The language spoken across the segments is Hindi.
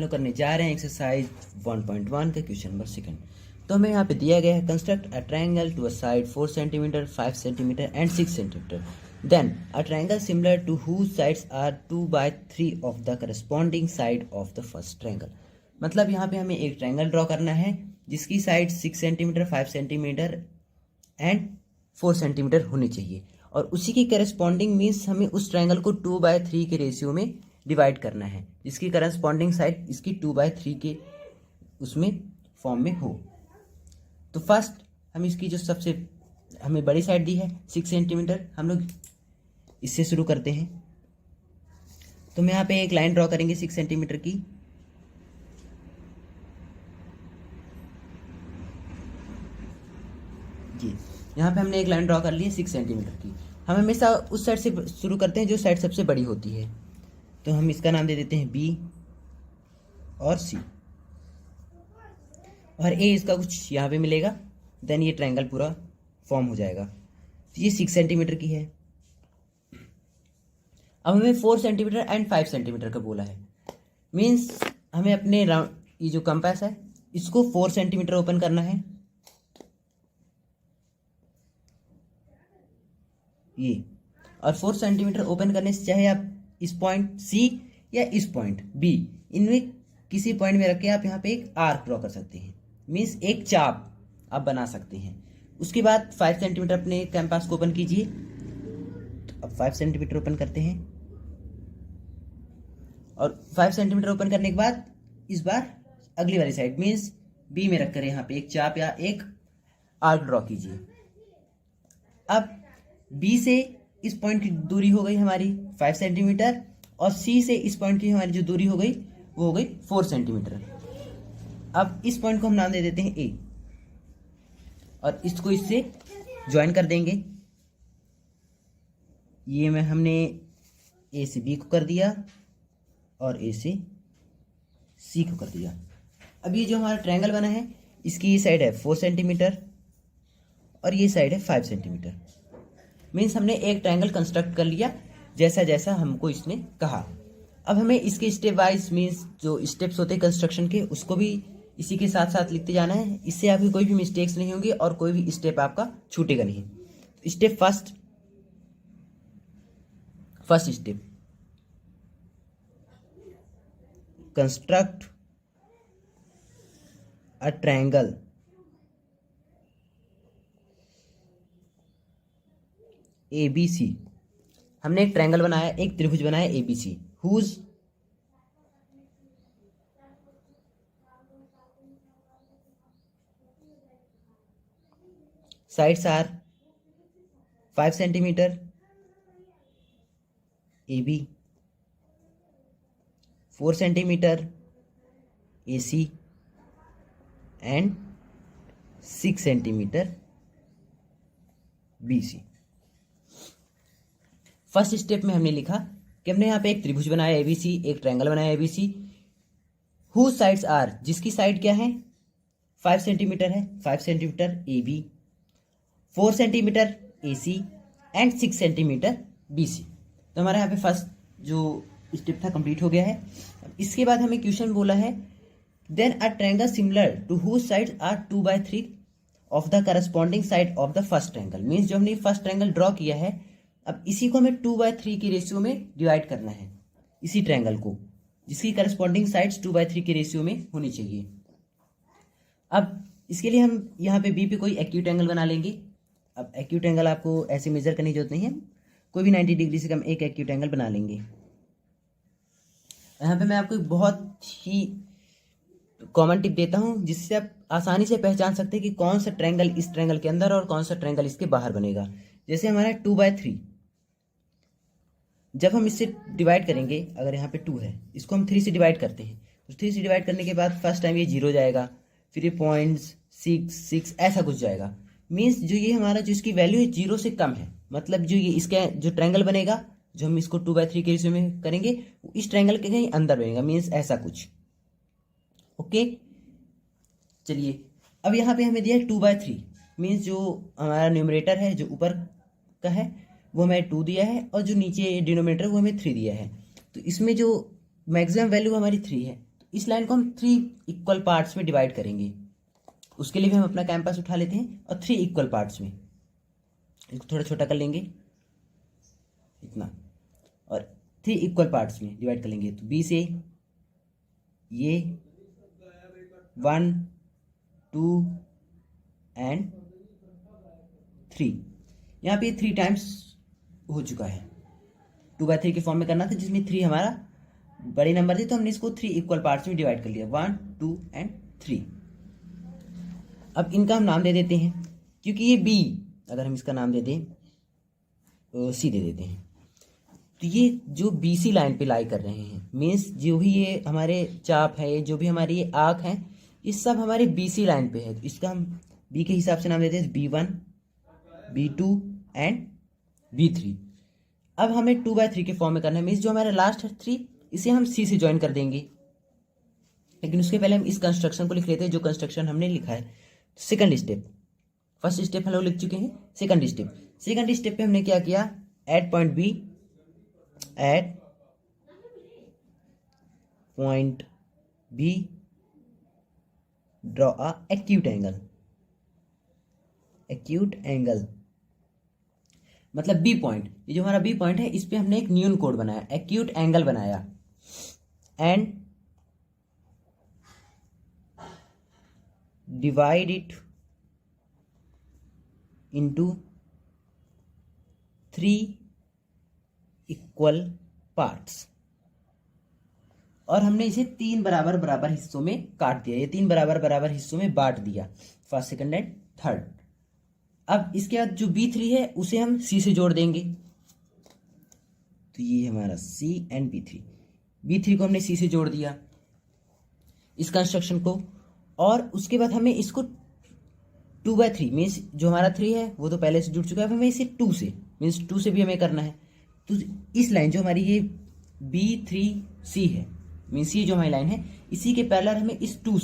लोग करने जा रहे हैं एक्सरसाइज 1.1 का क्वेश्चन नंबर 2। तो हमें यहाँ पे दिया गया है construct a triangle to a side 4 centimetre 5 centimetre and 6 centimetre then a triangle similar to whose sides are 2/3 of the corresponding side of the first triangle. मतलब यहाँ पे हमें एक ट्रायंगल ड्रॉ करना है जिसकी side 6 centimetre 5 centimetre and 4 centimetre होनी चाहिए, और उसी की करस्पॉन्डिंग मीन्स हमें उस ट्रायंगल को 2/3 के रेशियो में डिवाइड करना है, जिसकी करस्पॉन्डिंग साइड इसकी 2/3 के उसमें फॉर्म में हो। तो फर्स्ट हम इसकी जो सबसे हमें बड़ी साइड दी है 6 सेंटीमीटर, हम लोग इससे शुरू करते हैं। तो हम यहाँ पे एक लाइन ड्रॉ करेंगे 6 सेंटीमीटर की। जी, यहाँ पे हमने एक लाइन ड्रॉ कर ली है 6 सेंटीमीटर की। हम हमेशा उस साइड से शुरू करते हैं जो साइड सबसे बड़ी होती है। तो हम इसका नाम दे देते हैं बी और सी, और ए इसका कुछ यहाँ पे मिलेगा, देन ये ट्रायंगल पूरा फॉर्म हो जाएगा। तो ये 6 सेंटीमीटर की है। अब हमें 4 सेंटीमीटर एंड 5 सेंटीमीटर का बोला है, मीन्स हमें अपने राउंड ये जो कंपास है इसको 4 सेंटीमीटर ओपन करना है, ये, और 4 सेंटीमीटर ओपन करने से चाहे आप इस पॉइंट सी या इस पॉइंट बी, इनमें किसी पॉइंट में रख के आप यहाँ पे एक आर्क ड्रॉ कर सकते हैं, मीन्स एक चाप आप बना सकते हैं। उसके बाद 5 सेंटीमीटर अपने कैंपास को ओपन कीजिए। तो अब 5 सेंटीमीटर ओपन करते हैं, और 5 सेंटीमीटर ओपन करने के बाद इस बार अगली वाली साइड मीन्स बी में रखकर यहाँ पे एक चाप या एक आर्क ड्रॉ कीजिए। अब बी से इस पॉइंट की दूरी हो गई हमारी 5 सेंटीमीटर, और सी से इस पॉइंट की हमारी जो दूरी हो गई वो हो गई 4 सेंटीमीटर। अब इस पॉइंट को हम नाम दे देते हैं ए, और इसको इससे ज्वाइन कर देंगे। ये में हमने ए से बी को कर दिया और ए से सी को कर दिया। अब ये जो हमारा ट्रायंगल बना है इसकी ये साइड है 4 सेंटीमीटर और ये साइड है 5 सेंटीमीटर। मीन्स हमने एक ट्रायंगल कंस्ट्रक्ट कर लिया जैसा जैसा हमको इसने कहा। अब हमें इसके स्टेप वाइज मीन्स जो स्टेप्स होते हैं कंस्ट्रक्शन के उसको भी इसी के साथ साथ लिखते जाना है। इससे आपकी कोई भी मिस्टेक्स नहीं होंगी और कोई भी स्टेप आपका छूटेगा नहीं। Step first step, construct a triangle ABC। हमने एक ट्रायंगल बनाया, एक त्रिभुज बनाया ABC, whose sides are 5 centimetre AB, 4 centimetre AC and 6 centimetre BC। First step में हमने लिखा कि हमने यहाँ पे एक त्रिभुज बनाया ABC, एक ट्रायंगल बनाया ABC, हुज साइड्स आर, जिसकी साइड क्या है 5 सेंटीमीटर है, 5 centimetre AB, 4 centimetre AC and 6 centimetre BC। तो हमारा यहाँ पे फर्स्ट जो स्टेप था कंप्लीट हो गया है। इसके बाद हमें क्वेश्चन बोला है then a triangle similar to whose sides are 2/3 of the corresponding side of the first triangle. Means जो हमने फर्स्ट ट्रायंगल ड्रॉ किया है अब इसी को हमें 2/3 की रेशियो में डिवाइड करना है, इसी ट्रायंगल को जिसकी करस्पॉन्डिंग साइड्स 2/3 के रेशियो में होनी चाहिए। अब इसके लिए हम यहाँ पे बी पे कोई एक्यूट एंगल बना लेंगे। अब एक्यूट एंगल आपको ऐसे मेजर करने की जरूरत नहीं है, कोई भी 90 डिग्री से कम एक एक्यूट एंगल बना लेंगे। यहाँ पे मैं आपको एक बहुत ही कॉमन टिप देता हूँ जिससे आप आसानी से पहचान सकते हैं कि कौन सा ट्रायंगल इस ट्रायंगल के अंदर और कौन सा ट्रायंगल इसके बाहर बनेगा। जैसे हमारा 2/3, जब हम इससे डिवाइड करेंगे, अगर यहाँ पे 2 है इसको हम 3 से डिवाइड करते हैं, तो 3 से डिवाइड करने के बाद फर्स्ट टाइम ये 0 जाएगा, फिर ये 0.66 ऐसा कुछ जाएगा। मीन्स जो ये हमारा जो इसकी वैल्यू है 0 से कम है, मतलब जो ये इसका जो ट्रायंगल बनेगा जो हम इसको 2/3 के रेशियो में करेंगे वो इस ट्रायंगल के कहीं अंदर बनेगा, मीन्स ऐसा कुछ। ओके, चलिए अब यहाँ पे हमें दिया है 2/3, मीन्स जो हमारा न्यूमरेटर है जो ऊपर का है वो हमें 2 दिया है और जो नीचे डिनोमिनेटर वो हमें 3 दिया है। तो इसमें जो मैक्सिमम वैल्यू हमारी 3 है, तो इस लाइन को हम 3 इक्वल पार्ट्स में डिवाइड करेंगे। उसके लिए भी हम अपना कैंपस उठा लेते हैं और 3 इक्वल पार्ट्स में इसको थोड़ा छोटा कर लेंगे इतना, और 3 इक्वल पार्ट्स में डिवाइड कर लेंगे। तो बी से ये 1 2 एंड 3, यहाँ पे 3 टाइम्स हो चुका है। 2/3 के फॉर्म में करना था जिसमें 3 हमारा बड़े नंबर थे, तो हमने इसको 3 इक्वल पार्ट्स में डिवाइड कर लिया, 1 2 एंड 3। अब इनका हम नाम दे देते हैं, क्योंकि ये बी, अगर हम इसका नाम दे दें तो सी दे देते हैं। तो ये जो BC लाइन पे लाई कर रहे हैं, मीन्स जो भी ये हमारे चाप है, जो भी हमारी ये आँख है, ये सब हमारे BC लाइन पे है। तो इसका हम बी के हिसाब से नाम देते हैं B1 B2 एंड B3। अब हमें 2/3 के फॉर्म में करना है, मीन्स जो हमारा लास्ट है 3, इसे हम C से ज्वाइन कर देंगे। लेकिन उसके पहले हम इस कंस्ट्रक्शन को लिख लेते हैं जो कंस्ट्रक्शन हमने लिखा है। सेकंड स्टेप, फर्स्ट स्टेप हम लोग लिख चुके हैं। सेकंड स्टेप पे हमने क्या किया, at point B draw a acute angle, मतलब बी पॉइंट, ये जो हमारा बी पॉइंट है इस पे हमने एक न्यून कोड बनाया, एक्यूट एंगल बनाया, and divide it into 3 equal parts, और हमने इसे 3 बराबर बराबर हिस्सों में काट दिया। ये 3 बराबर बराबर हिस्सों में बांट दिया, फर्स्ट सेकंड एंड थर्ड। अब इसके बाद जो B3 है उसे हम C से जोड़ देंगे। तो ये हमारा C एंड B3 को हमने C से जोड़ दिया इस कंस्ट्रक्शन को, और उसके बाद हमें इसको 2/3 मीन्स जो हमारा 3 है वो तो पहले से जुड़ चुका है, हमें इसे 2 से मीन्स 2 से भी हमें करना है। तो इस लाइन जो हमारी ये B3C है, मीन्स ये जो हमारी लाइन है, इसी के पैरेलल हमें इस 2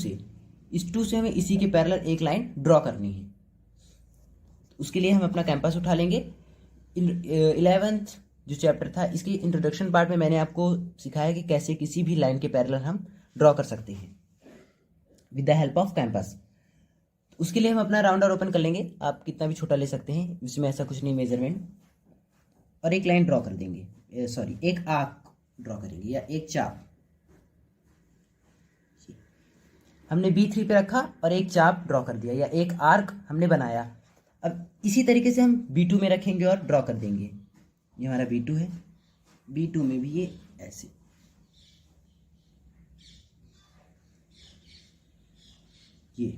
से हमें इसी के पैरेलल एक लाइन ड्रॉ करनी है। उसके लिए हम अपना कैंपस उठा लेंगे। 11th जो चैप्टर था इसके इंट्रोडक्शन पार्ट में मैंने आपको सिखाया कि कैसे किसी भी लाइन के पैरेलल हम ड्रॉ कर सकते हैं with the help off campus. उसके लिए हम अपना राउंडर ओपन कर लेंगे, आप कितना भी छोटा ले सकते हैं, इसमें ऐसा कुछ नहीं मेजरमेंट, और एक लाइन ड्रॉ कर देंगे, एक आर्क ड्रॉ करेंगे या एक चाप। हमने B3 पे रखा और एक चाप ड्रॉ कर दिया या एक आर्क हमने बनाया। अब इसी तरीके से हम B2 में रखेंगे और ड्रॉ कर देंगे। ये हमारा B2 है, B2 में भी ये ऐसे, ये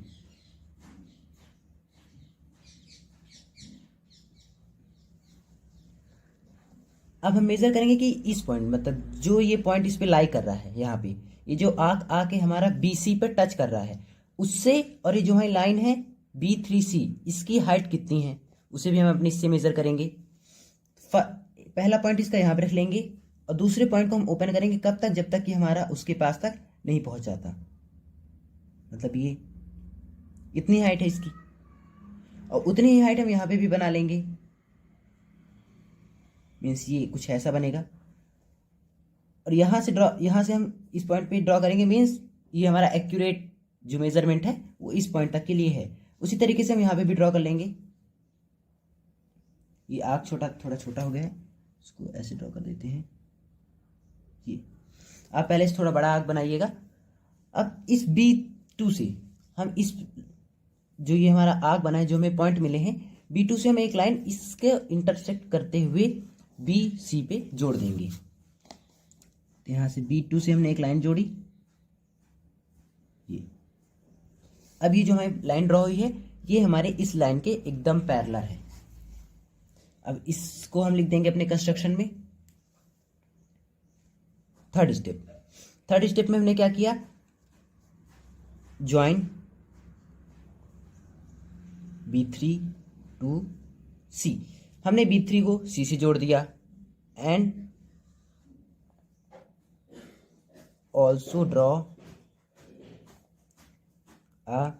अब हम मेजर करेंगे कि इस पॉइंट, मतलब जो ये पॉइंट इस पे लाई कर रहा है, यहाँ पे ये जो आर्क आके हमारा BC पे टच कर रहा है उससे, और ये जो हमारी लाइन है B3C, इसकी हाइट कितनी है उसे भी हम अपने इससे मेजर करेंगे। पहला पॉइंट इसका यहाँ पे रख लेंगे और दूसरे पॉइंट को हम ओपन करेंगे कब तक, जब तक कि हमारा उसके पास तक नहीं पहुंच जाता, मतलब ये इतनी हाइट है इसकी, और उतनी ही हाइट हम यहाँ पे भी बना लेंगे, मीन्स ये कुछ ऐसा बनेगा। और यहाँ से हम इस पॉइंट पे ड्रॉ करेंगे, मीन्स ये हमारा एक्यूरेट जो मेजरमेंट है वो इस पॉइंट तक के लिए है। उसी तरीके से हम यहाँ पे भी ड्रॉ कर लेंगे। ये आर्क थोड़ा छोटा हो गया है, इसको ऐसे ड्रॉ कर देते हैं। ये आप पहले से थोड़ा बड़ा आर्क बनाइएगा। अब इस B2 से हम इस जो ये हमारा आर्क बना है, जो हमें पॉइंट मिले हैं, B2 से हम एक लाइन इसके इंटरसेक्ट करते हुए BC पे जोड़ देंगे। तो यहाँ से B2 से हमने एक लाइन जोड़ी, ये अब ये जो हमारी लाइन ड्रॉ हुई है ये हमारे इस लाइन के एकदम पैरेलल है। अब इसको हम लिख देंगे अपने कंस्ट्रक्शन में। थर्ड स्टेप में हमने क्या किया, ज्वाइन B3 to C, हमने B3 को C से जोड़ दिया, and also draw a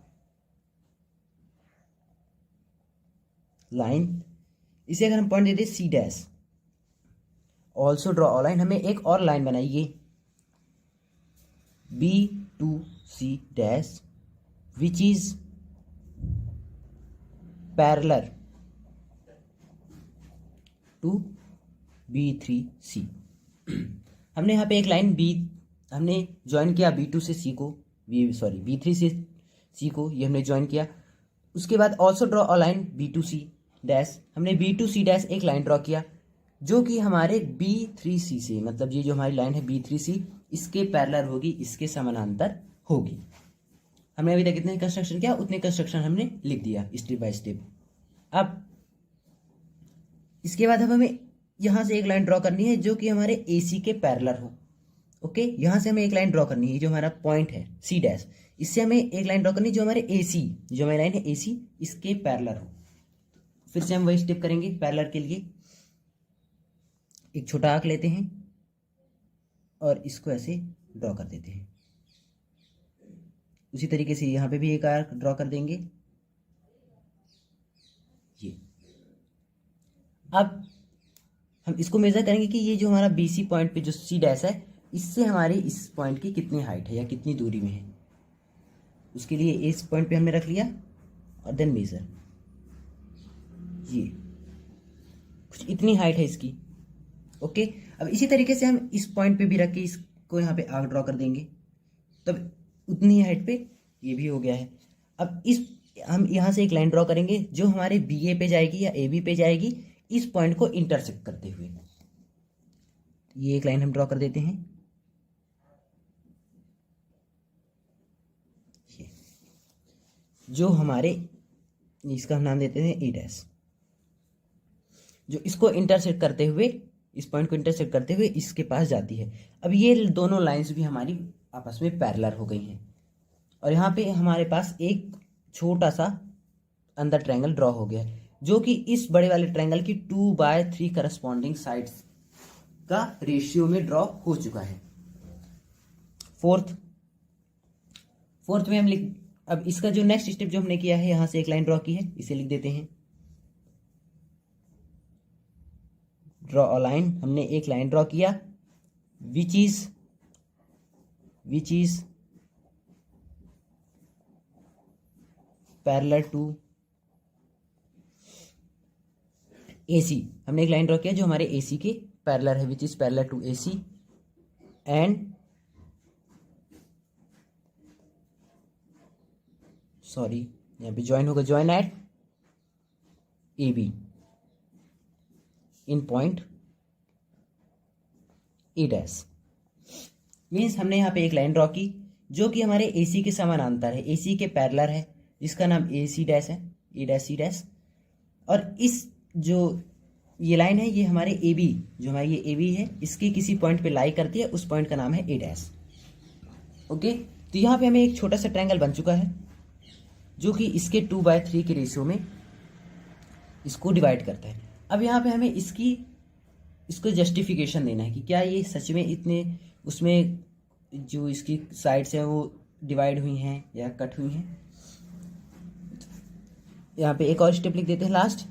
line, इसे अगर हम पॉइंट देते C', also draw a line, हमें एक और लाइन बनाइए B B2C dash which is parallel to B3C। हमने यहाँ पे एक लाइन हमने ज्वाइन किया B2 से C को, B3 से C को, ये हमने ज्वाइन किया। उसके बाद also draw a line B2C dash, हमने B2C डैश एक लाइन ड्रॉ किया जो कि हमारे B3C से, मतलब ये जो हमारी लाइन है B3C, इसके पैरेलल होगी, इसके समानांतर होगी। हमने अभी तक कितने कंस्ट्रक्शन किया, उतने कंस्ट्रक्शन हमने लिख दिया स्टेप बाय स्टेप। अब इसके बाद अब हमें यहाँ से एक लाइन ड्रॉ करनी है जो कि हमारे AC के पैरेलल हो। ओके, यहाँ से हमें एक लाइन ड्रॉ करनी है, जो हमारा पॉइंट है C डैश, इससे हमें एक लाइन ड्रॉ करनी है जो हमारे AC, जो हमारी लाइन है AC, इसके पैरेलल हो। फिर से हम वही स्टेप करेंगे। पैरेलल के लिए एक छोटा आर्क लेते हैं और इसको ऐसे ड्रॉ कर देते हैं। उसी तरीके से यहाँ पे भी एक आर्क ड्रॉ कर देंगे। ये अब हम इसको मेजर करेंगे कि ये जो हमारा BC पॉइंट पे जो C डैश है, इससे हमारी इस पॉइंट की कितनी हाइट है या कितनी दूरी में है। उसके लिए इस पॉइंट पे हमने रख लिया और देन मेजर, ये कुछ इतनी हाइट है इसकी। ओके, अब इसी तरीके से हम इस पॉइंट पे भी रख के इसको यहाँ पे आर्क ड्रॉ कर देंगे, तब उतनी हाइट पे ये भी हो गया है। अब हम यहाँ से एक लाइन ड्रॉ करेंगे जो हमारे BA पे जाएगी या AB पे जाएगी, इस पॉइंट को इंटरसेक्ट करते हुए। ये एक लाइन हम ड्रॉ कर देते हैं। ये जो हमारे, इसका हम नाम देते हैं A डैश, जो इसको इंटरसेक्ट करते हुए, इस पॉइंट को इंटरसेक्ट करते हुए इसके पास जाती है। अब ये दोनों लाइंस भी हमारी आपस में पैरेलल हो गई हैं और यहाँ पे हमारे पास एक छोटा सा अंदर ट्रायंगल ड्रॉ हो गया है, जो कि इस बड़े वाले ट्रायंगल की 2/3 करस्पॉन्डिंग साइड्स का रेशियो में ड्रॉ हो चुका है। फोर्थ में हम अब इसका जो नेक्स्ट स्टेप जो हमने किया है, यहाँ से एक लाइन ड्रॉ की है, इसे लिख देते हैं ड्रॉ अ लाइन। हमने एक लाइन ड्रॉ किया which is parallel to AC। हमने एक लाइन ड्रॉ किया जो हमारे AC के पैरेलल है, which is parallel to AC and यहाँ पे ज्वाइन होगा, join at AB in point A dash. Means हमने यहाँ पे एक लाइन ड्रॉ की जो कि हमारे AC के समानांतर है, AC के पैरेलल है, जिसका नाम AC डैश है, A डैश C डैश। और इस जो ये लाइन है, ये हमारे AB, जो हमारी ये AB है, इसके किसी पॉइंट पे लाई करती है, उस पॉइंट का नाम है A डैश। ओके, तो यहाँ पे हमें एक छोटा सा ट्रायंगल बन चुका है जो कि इसके 2/3 के रेशियो में इसको डिवाइड करता है। अब यहाँ पे हमें इसको जस्टिफिकेशन देना है कि क्या ये सच में इतने, उसमें जो इसकी साइड्स हैं वो डिवाइड हुई हैं या कट हुई हैं। यहाँ पे एक और स्टेप लिख देते हैं last,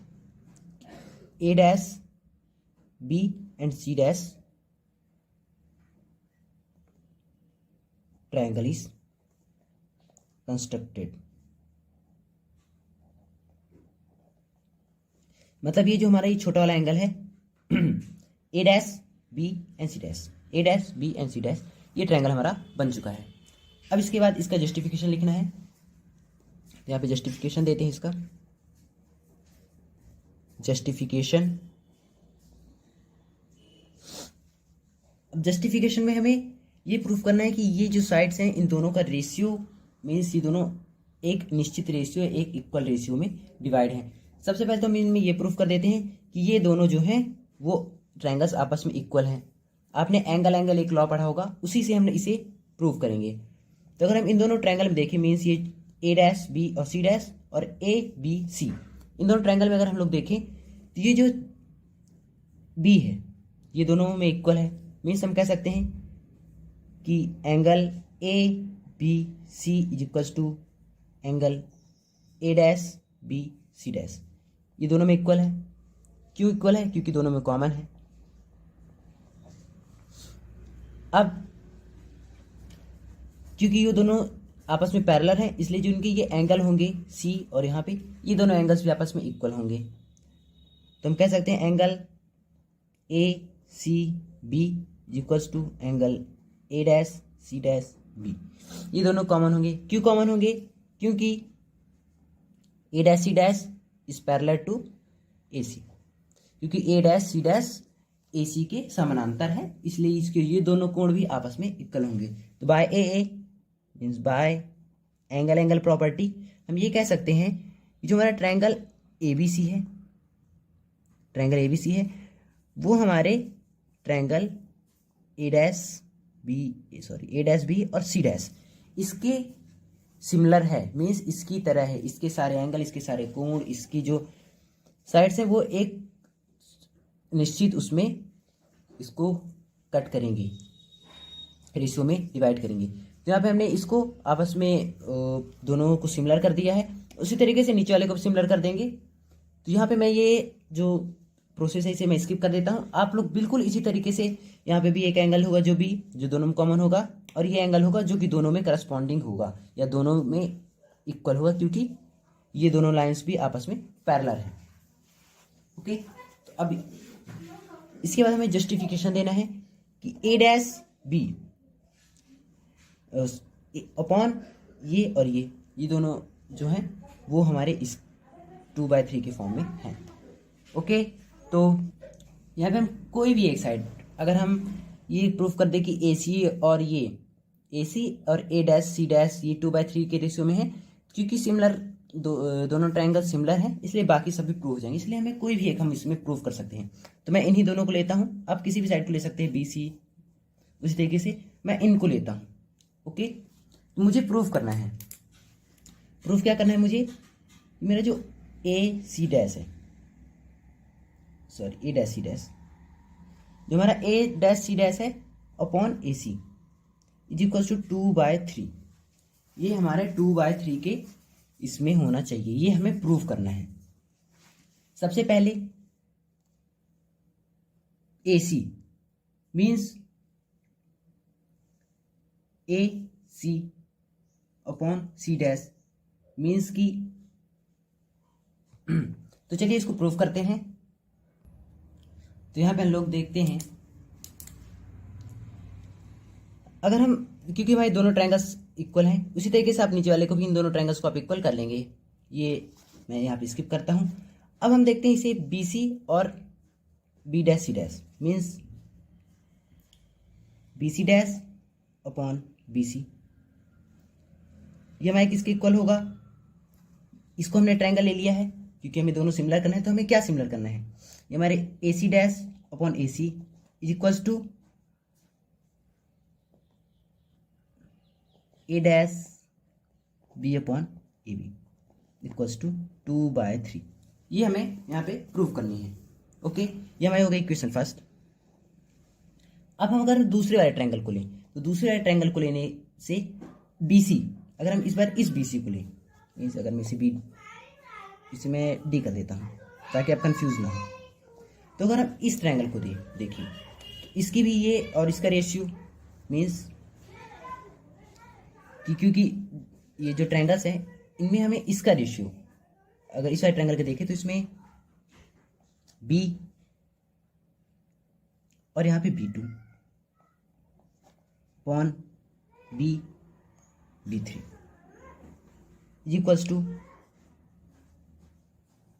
A dash B and C dash triangle is constructed. मतलब ये जो हमारा ये छोटा वाला एंगल है A dash B and C dash, A dash B and C dash, ये ट्रायंगल हमारा बन चुका है। अब इसके बाद इसका जस्टिफिकेशन लिखना है, तो यहाँ पे जस्टिफिकेशन देते हैं इसका। जस्टिफिकेशन, अब जस्टिफिकेशन में हमें ये प्रूफ करना है कि ये जो साइड्स हैं, इन दोनों का रेशियो, मीन्स ये दोनों एक निश्चित रेशियो, एक इक्वल रेशियो में डिवाइड हैं। सबसे पहले तो हम इनमें ये प्रूफ कर देते हैं कि ये दोनों जो हैं वो ट्रायंगल्स आपस में इक्वल हैं। आपने एंगल एक लॉ पढ़ा होगा, उसी से हमने इसे प्रूव करेंगे। तो अगर हम इन दोनों ट्रायंगल में देखें, मीन्स ये A डैश B और C डैश और A B C, इन दोनों ट्रायंगल में अगर हम लोग देखें तो ये जो B है ये दोनों में इक्वल है। मीन्स हम कह सकते हैं कि angle A B C is equals to angle A dash B C dash, ये दोनों में इक्वल है। क्यों इक्वल है? क्योंकि दोनों में कॉमन है। अब क्योंकि ये दोनों आपस में पैरेलल हैं, इसलिए जो इनके ये एंगल होंगे सी और यहाँ पे ये दोनों एंगल्स भी आपस में इक्वल होंगे। तो हम कह सकते हैं angle A C B equals to angle A dash C dash B. ये दोनों कॉमन होंगे। क्यों कॉमन होंगे? क्योंकि A dash C dash is parallel to A C, क्योंकि ए डैश सी डैश ए सी के समानांतर है, इसलिए इसके ये दोनों कोण भी आपस में इक्वल होंगे। तो by A means by angle angle property हम ये कह सकते हैं कि जो हमारा ट्रायंगल ए बी सी है, ट्रायंगल ए बी सी है, वो हमारे ट्रायंगल ए डैश बी और सी डैश इसके सिमिलर है, मीन्स इसकी तरह है। इसके सारे एंगल, इसके सारे कोण, इसकी जो साइड्स हैं वो एक निश्चित उसमें इसको कट करेंगे, फिर इसको में डिवाइड करेंगे। तो यहाँ पे हमने इसको आपस में दोनों को सिमिलर कर दिया है। उसी तरीके से नीचे वाले को भी सिमिलर कर देंगे। तो यहाँ पे मैं ये जो प्रोसेस है इसे मैं स्किप कर देता हूँ। आप लोग बिल्कुल इसी तरीके से यहाँ पे भी एक एंगल होगा जो दोनों में कॉमन होगा, और ये एंगल होगा जो कि दोनों में करस्पॉन्डिंग होगा या दोनों में इक्वल होगा, क्योंकि ये दोनों लाइन्स भी आपस में पैरेलल है। ओके, तो अब इसके बाद हमें जस्टिफिकेशन देना है कि ए डैश बी अपॉन ये और ये दोनों जो हैं वो हमारे इस 2/3 के फॉर्म में हैं। ओके, तो यहाँ पे हम कोई भी एक साइड अगर हम ये प्रूफ कर दे कि ए सी और ए डैश सी डैश ये 2/3 के रेशियो में है, क्योंकि सिमिलर दोनों ट्रायंगल सिमिलर हैं, इसलिए बाकी सभी प्रूव हो जाएंगे। इसलिए हमें कोई भी एक हम इसमें प्रूव कर सकते हैं। तो मैं इन्हीं दोनों को लेता हूँ, आप किसी भी साइड को ले सकते हैं, बी सी। उसी तरीके से मैं इनको लेता हूँ। ओके, तो मुझे प्रूफ करना है। प्रूफ क्या करना है मुझे? मेरा जो ए सी डैश है, sorry A dash C dash, जो हमारा ए डैश सी डैश है upon A C is equal to 2/3, ये हमारे 2/3 के इसमें होना चाहिए। ये हमें प्रूफ करना है। सबसे पहले ए सी मीन्स ए सी अपॉन सी डैश मीन्स की तो चलिए इसको प्रूफ करते हैं। तो यहां पे हम लोग देखते हैं, अगर हम, क्योंकि भाई दोनों ट्रायंगल्स इक्वल हैं, उसी तरीके से आप नीचे वाले को भी इन दोनों ट्रायंगल्स को आप इक्वल कर लेंगे। ये मैं यहाँ पे स्किप करता हूँ। अब हम देखते हैं इसे बी सी और B dash C dash means B C dash upon B C, ये हमारे किसके इक्वल होगा? इसको हमने ट्रायंगल ले लिया है क्योंकि हमें दोनों सिमिलर करना है। तो हमें क्या सिमिलर करना है? ये हमारे A C dash upon A C is equals to A dash B upon A B equals to 2/3। ये हमें यहाँ पे प्रूव करनी है। ओके, ये हमारी हो गई इक्वेशन फर्स्ट। अब हम अगर दूसरे वाले ट्रायंगल को लें, तो दूसरे वाले ट्रायंगल को लेने से बी सी, अगर हम इस बार इस बी सी को लें, मीन्स अगर मैं इसे मैं डी कर देता हूँ ताकि आप कंफ्यूज ना हो। तो अगर हम इस ट्रायंगल को देखें, इसकी भी ये और इसका रेशियो मीन्स क्योंकि ये जो ट्रायंगल्स हैं इनमें हमें इसका रेशियो, अगर इस वाले ट्रायंगल को देखें तो इसमें बी और यहाँ पे B2 upon B3 is equals to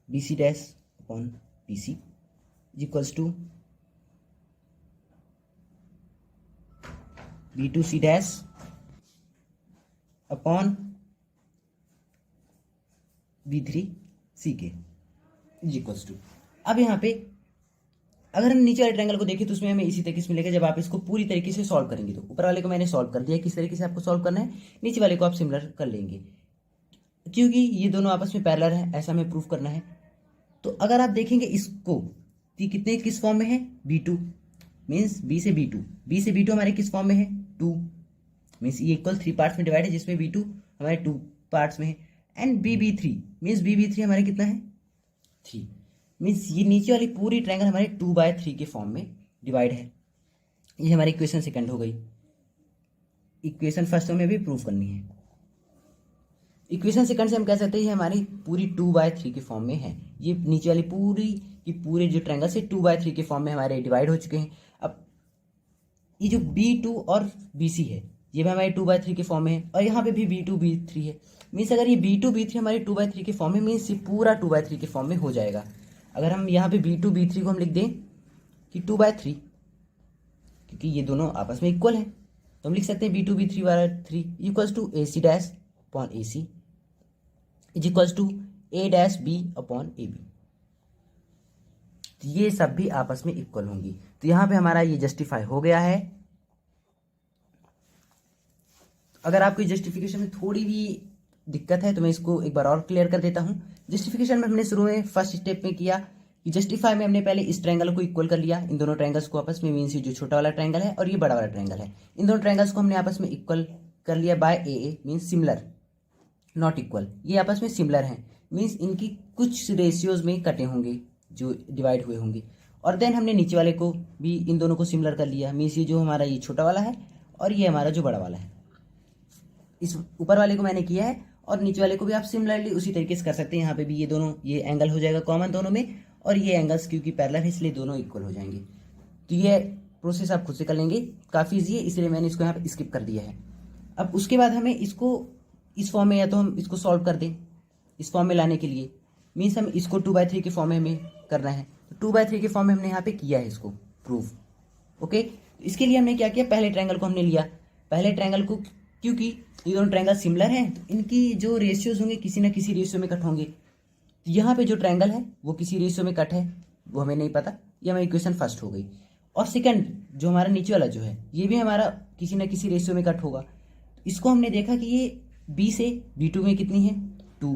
BC dash upon BC is equals to B2C dash upon B3C के इज इक्वल्स टू। अब यहाँ पे अगर हम नीचे वाले ट्रायंगल को देखें तो उसमें हमें इसी तरीके से मिलेगा। जब आप इसको पूरी तरीके से सॉल्व करेंगे, तो ऊपर वाले को मैंने सॉल्व कर दिया, किस तरीके से आपको सॉल्व करना है, नीचे वाले को आप सिमिलर कर लेंगे क्योंकि ये दोनों आपस में पैरेलल है, ऐसा हमें प्रूफ करना है। तो अगर आप देखेंगे इसको कि कितने किस फॉर्म में है, B2 मीन्स B से B2 हमारे किस फॉर्म में है, 2 मीन्स ये इक्वल 3 पार्ट्स में डिवाइड है, जिसमें B2 हमारे 2 पार्ट्स में है, एंड BB3 मीन्स BB3 हमारे कितना है, 3 मीन्स ये नीचे वाली पूरी ट्रायंगल हमारे 2/3 के फॉर्म में डिवाइड है। ये हमारी इक्वेशन सेकंड हो गई। इक्वेशन फर्स्ट में भी प्रूव करनी है। इक्वेशन सेकंड से हम कह सकते हैं ये हमारी पूरी 2/3 के फॉर्म में है। ये नीचे वाली पूरी की पूरे जो ट्रायंगल से 2/3 के फॉर्म में हमारे डिवाइड हो चुके हैं। अब ये जो B2 और BC है ये भी हमारे 2/3 के फॉर्म में है, और यहाँ पे भी B2 B3 है। मीन्स अगर ये B2 B3 हमारे 2/3 के फॉर्म में, मीन्स ये पूरा 2/3 के फॉर्म में हो जाएगा। अगर हम यहाँ पे B2 B3 को हम लिख दें कि 2/3, क्योंकि ये दोनों आपस में इक्वल हैं, तो हम लिख सकते हैं B2 B3/3 equals to AC dash upon AC is equals to A dash B upon AB। ये सब भी आपस में इक्वल होंगी, तो यहाँ पे हमारा ये जस्टिफाई हो गया है। अगर आपको जस्टिफिकेशन में थोड़ी भी दिक्कत है तो मैं इसको एक बार और क्लियर कर देता हूँ। जस्टिफिकेशन में हमने शुरू में फर्स्ट स्टेप में किया कि जस्टिफाई में हमने पहले इस ट्रायंगल को इक्वल कर लिया, इन दोनों ट्रायंगल्स को आपस में, मीन्स ये जो छोटा वाला ट्रायंगल है और ये बड़ा वाला ट्रायंगल है, इन दोनों ट्रायंगल्स को हमने आपस में इक्वल कर लिया by AA means similar not equal. ये आपस में सिमिलर हैं, मीन्स इनकी कुछ रेशियोज में कटे होंगे जो डिवाइड हुए होंगे। और देन हमने नीचे वाले को भी इन दोनों को सिमिलर कर लिया, मीन्स ये जो हमारा ये छोटा वाला है और ये हमारा जो बड़ा वाला है, इस ऊपर वाले को मैंने किया है और नीचे वाले को भी आप सिमिलरली उसी तरीके से कर सकते हैं। यहाँ पे भी ये दोनों, ये एंगल हो जाएगा कॉमन दोनों में, और ये एंगल्स क्योंकि पैरेलल है इसलिए दोनों इक्वल हो जाएंगे। तो ये प्रोसेस आप खुद से कर लेंगे, काफ़ी ईजी है, इसलिए मैंने इसको यहाँ पे स्किप कर दिया है। अब उसके बाद हमें इसको इस फॉर्म में, या तो हम इसको सॉल्व कर दें इस फॉर्म में लाने के लिए, मीन्स हम इसको 2/3 के फॉर्म में हमें करना है। तो 2/3 के फॉर्म में हमने यहाँ पे किया है इसको प्रूफ। ओके, इसके लिए हमने क्या किया, पहले ट्रायंगल को हमने लिया, पहले ट्रायंगल को, क्योंकि ये दोनों ट्रायंगल सिमिलर हैं तो इनकी जो रेशियोज होंगे किसी ना किसी रेशियो में कट होंगे। तो यहाँ पे जो ट्रायंगल है वो किसी रेशियो में कट है, वो हमें नहीं पता, ये हमारी इक्वेशन फर्स्ट हो गई। और सेकंड जो हमारा नीचे वाला जो है ये भी हमारा किसी ना किसी रेशियो में कट होगा। इसको हमने देखा कि ये B से B2 में कितनी है 2,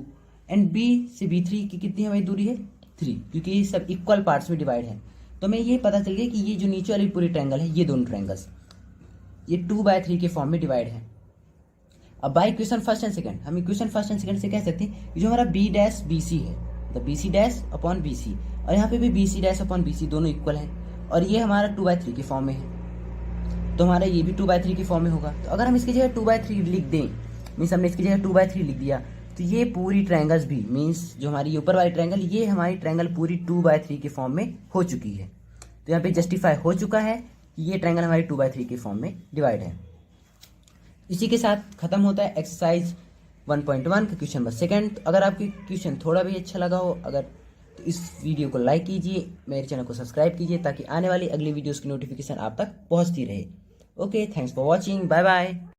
एंड B से B3 की कितनी हमारी दूरी है 3, क्योंकि ये सब इक्वल पार्ट्स में डिवाइड है। तो हमें ये पता चल गया कि ये जो नीचे वाली पूरी ट्रायंगल है, ये दोनों ट्रायंगल्स ये 2/3 के फॉर्म में डिवाइड है। अब by equation first and second, हम इक्वेशन फर्स्ट एंड सेकंड से कह सकते हैं कि जो हमारा B डैश BC है, मतलब BC डैश अपॉन BC, और यहाँ पे भी BC डैश अपॉन BC दोनों इक्वल हैं, और ये हमारा 2/3 के फॉर्म में है, तो हमारा ये भी 2/3 के फॉर्म में होगा। तो अगर हम इसकी जगह 2/3 लिख दें, मीन्स हमने इसकी जगह 2/3 लिख दिया, तो ये पूरी ट्रायंगल्स भी, मीन्स जो हमारी ऊपर वाली ट्रायंगल, ये हमारी ट्रायंगल पूरी 2/3 के फॉर्म में हो चुकी है। तो यहाँ पे जस्टिफाई हो चुका है कि ये ट्रायंगल हमारी 2/3 के फॉर्म में डिवाइड है। इसी के साथ खत्म होता है एक्सरसाइज 1.1 का क्वेश्चन नंबर सेकंड। अगर आपकी क्वेश्चन थोड़ा भी अच्छा लगा हो अगर, तो इस वीडियो को लाइक कीजिए, मेरे चैनल को सब्सक्राइब कीजिए, ताकि आने वाली अगली वीडियोस की नोटिफिकेशन आप तक पहुंचती रहे। Okay, thanks for watching, bye bye.